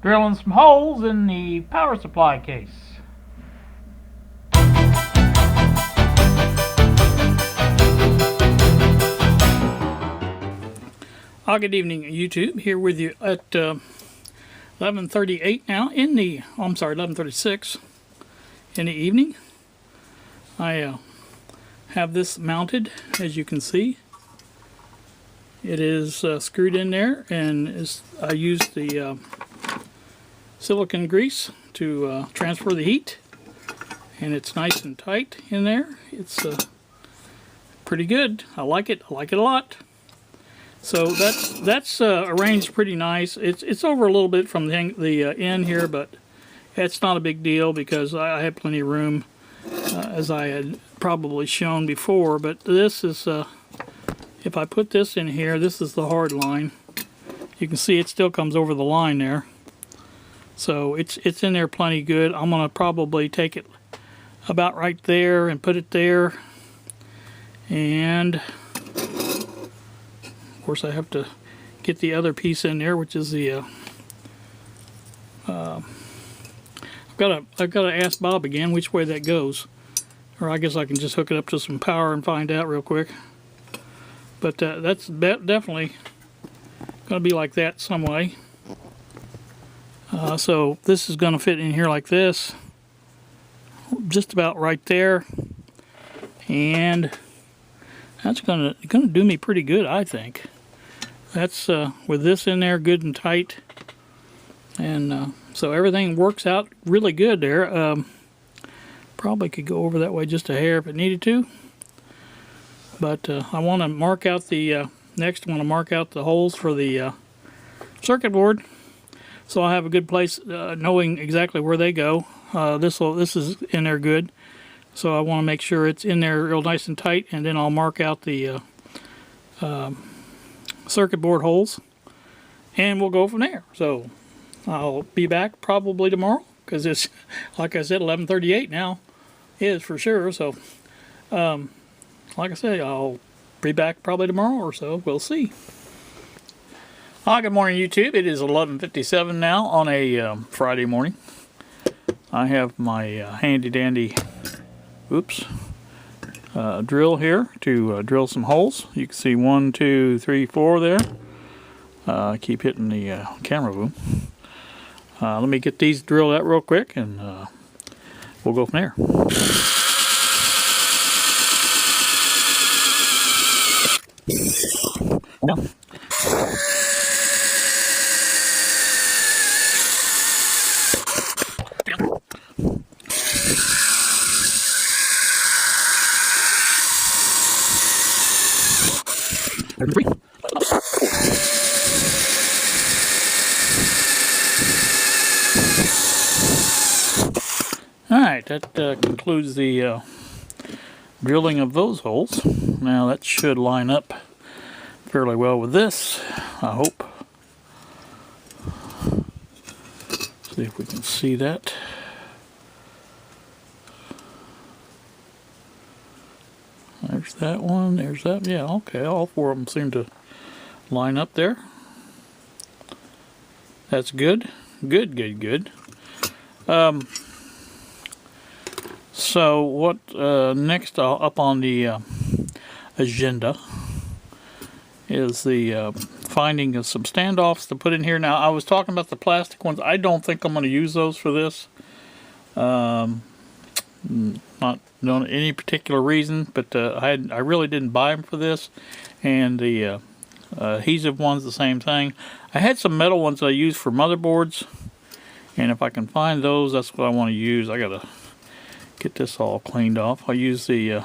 Drilling some holes in the power supply case. Good evening, YouTube. Here with you at 11:38 now in the, 11:36 in the evening. I have this mounted, as you can see. It is screwed in there, and I used the silicone grease to transfer the heat, and it's nice and tight in there. It's pretty good. I like it. I like it a lot. So that's arranged pretty nice. It's over a little bit from the end here, but it's not a big deal because I have plenty of room, as I had probably shown before. But this is, if I put this in here, this is the hard line. You can see it still comes over the line there. So it's in there plenty good. I'm gonna probably take it about right there and put it there, and of course I have to get the other piece in there, which is the I've got to ask Bob again which way that goes, or I guess I can just hook it up to some power and find out real quick. But that's definitely going to be like that some way. So this is going to fit in here like this, just about right there, and that's going to do me pretty good, I think. That's with this in there good and tight, and so everything works out really good there. Probably could go over that way just a hair if it needed to, but I want to mark out the next. I want to mark out the holes for the circuit board, so I have a good place knowing exactly where they go. This is in there good, so I want to make sure it's in there real nice and tight, and then I'll mark out the circuit board holes, and we'll go from there. So I'll be back probably tomorrow, because it's, like I said, 11:38 now is for sure. So like I say, I'll be back probably tomorrow or so. We'll see. Good morning, YouTube. It is 11:57 now on a Friday morning. I have my handy dandy drill here to drill some holes. You can see 1, 2, 3, 4 there. I keep hitting the camera boom. Let me get these drilled out real quick, and we'll go from there. Alright, that concludes the drilling of those holes. Now that should line up fairly well with this, I hope. See if we can see that. There's that one, there's that. Yeah, okay, all four of them seem to line up there. That's good. Good, good, good. So what next up on the agenda is the finding of some standoffs to put in here. Now, I was talking about the plastic ones. I don't think I'm going to use those for this. Not known any particular reason, but I really didn't buy them for this. And the adhesive ones, the same thing. I had some metal ones that I used for motherboards, and if I can find those, that's what I want to use. I gotta get this all cleaned off. I'll use the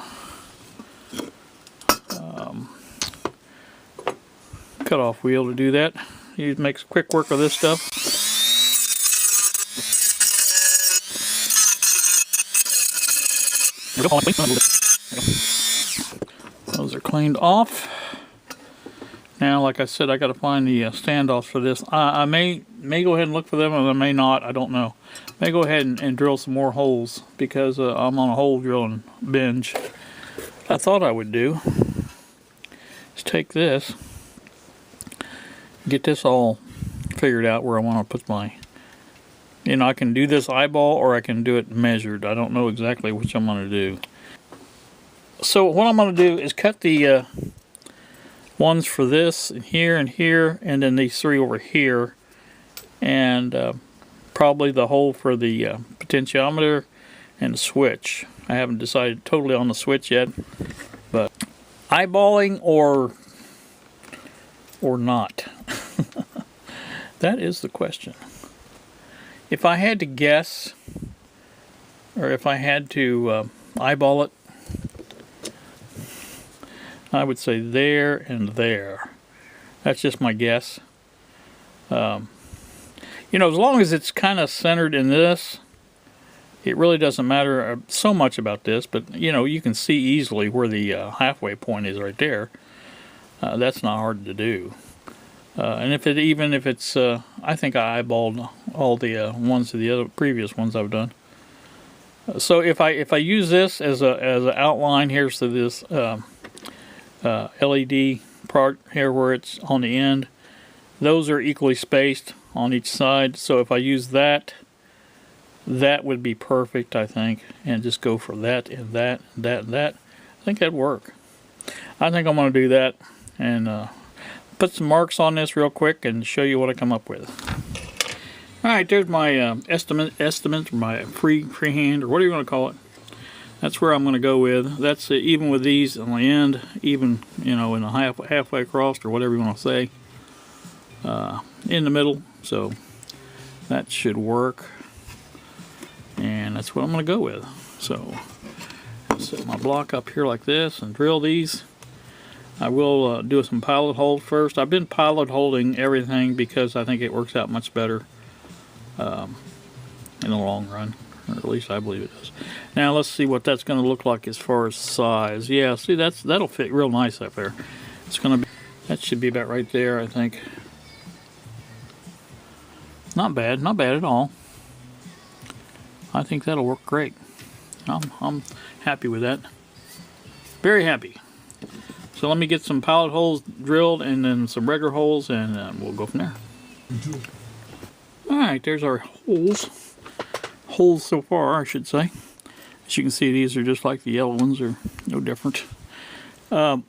cut-off wheel to do that. It makes quick work of this stuff. Those are cleaned off. Now, like I said, I got to find the standoffs for this. I may go ahead and look for them, or I may not. I don't know. May go ahead and drill some more holes, because I'm on a hole drilling binge. I thought I would do is take this, get this all figured out where I want to put my You know, I can do this eyeball or I can do it measured. I don't know exactly which I'm going to do. So what I'm going to do is cut the ones for this and here, and then these 3 over here, and probably the hole for the potentiometer and the switch. I haven't decided totally on the switch yet, but eyeballing or not. That is the question. If I had to guess, or if I had to eyeball it, I would say there and there. That's just my guess. You know, as long as it's kind of centered in this, it really doesn't matter so much about this, but you know, you can see easily where the halfway point is right there. That's not hard to do. And even if it's, I think I eyeballed all the ones of the other previous ones I've done. So if I use this as an outline, here's to this LED part here where it's on the end. Those are equally spaced on each side. So if I use that, that would be perfect, I think, and just go for that and that and that and that. I think that'd work. I think I'm going to do that and put some marks on this real quick and show you what I come up with. Alright, there's my estimate, or my freehand, or whatever you want to call it. That's where I'm going to go with. That's even with these on the end, even, you know, in the halfway across, or whatever you want to say, in the middle. So that should work, and that's what I'm going to go with. So I'll set my block up here like this and drill these. I will do some pilot hold first. I've been pilot holding everything because I think it works out much better in the long run, or at least I believe it does. Now let's see what that's going to look like as far as size. Yeah, see, that'll fit real nice up there. It's going to be, that should be about right there, I think. Not bad, not bad at all. I think that'll work great. I'm happy with that. Very happy. So let me get some pilot holes drilled and then some regular holes, and we'll go from there. Alright, there's our holes. Holes so far, I should say. As you can see, these are just like the yellow ones, are no different. The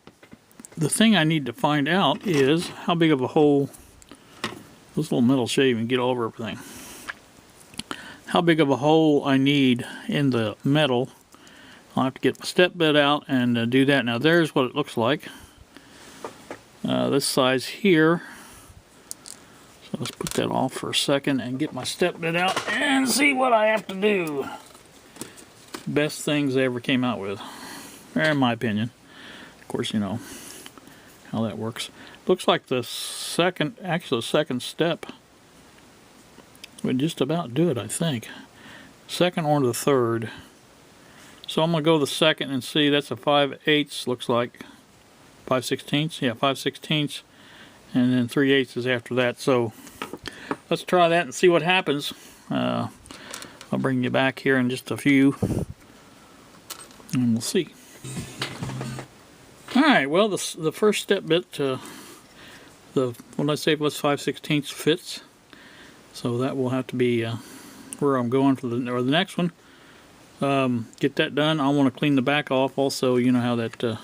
thing I need to find out is how big of a hole, this little metal shaving, get all over everything. How big of a hole I need in the metal. I'll have to get my step bit out and do that. Now there's what it looks like. This size here. So let's put that off for a second and get my step bit out and see what I have to do. Best things they ever came out with, in my opinion. Of course, you know how that works. Looks like the second step would just about do it, I think. Second or the third. So I'm going to go the second and see. That's a 5/8, looks like. 5/16, yeah, 5/16, and then 3/8 is after that. So let's try that and see what happens. I'll bring you back here in just a few, and we'll see. All right, well, the first step bit, what I say was 5/16 fits. So that will have to be where I'm going for the next one. Get that done. I want to clean the back off also. You know how that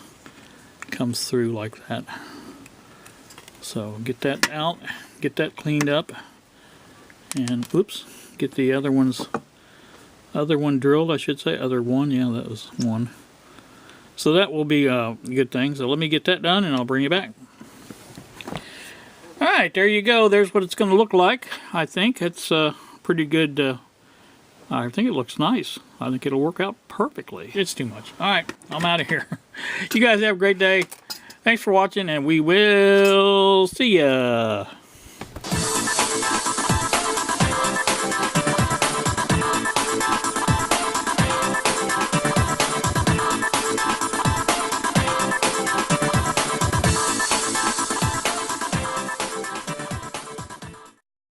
comes through like that. So get that out, get that cleaned up, and oops, get the other one drilled, I should say. Other one, yeah, that was one. So that will be a good thing. So let me get that done and I'll bring you back. Alright, there you go. There's what it's going to look like. I think it's pretty good. I think it looks nice. I think it'll work out perfectly. It's too much. Alright, I'm out of here. You guys have a great day. Thanks for watching, and we will see ya.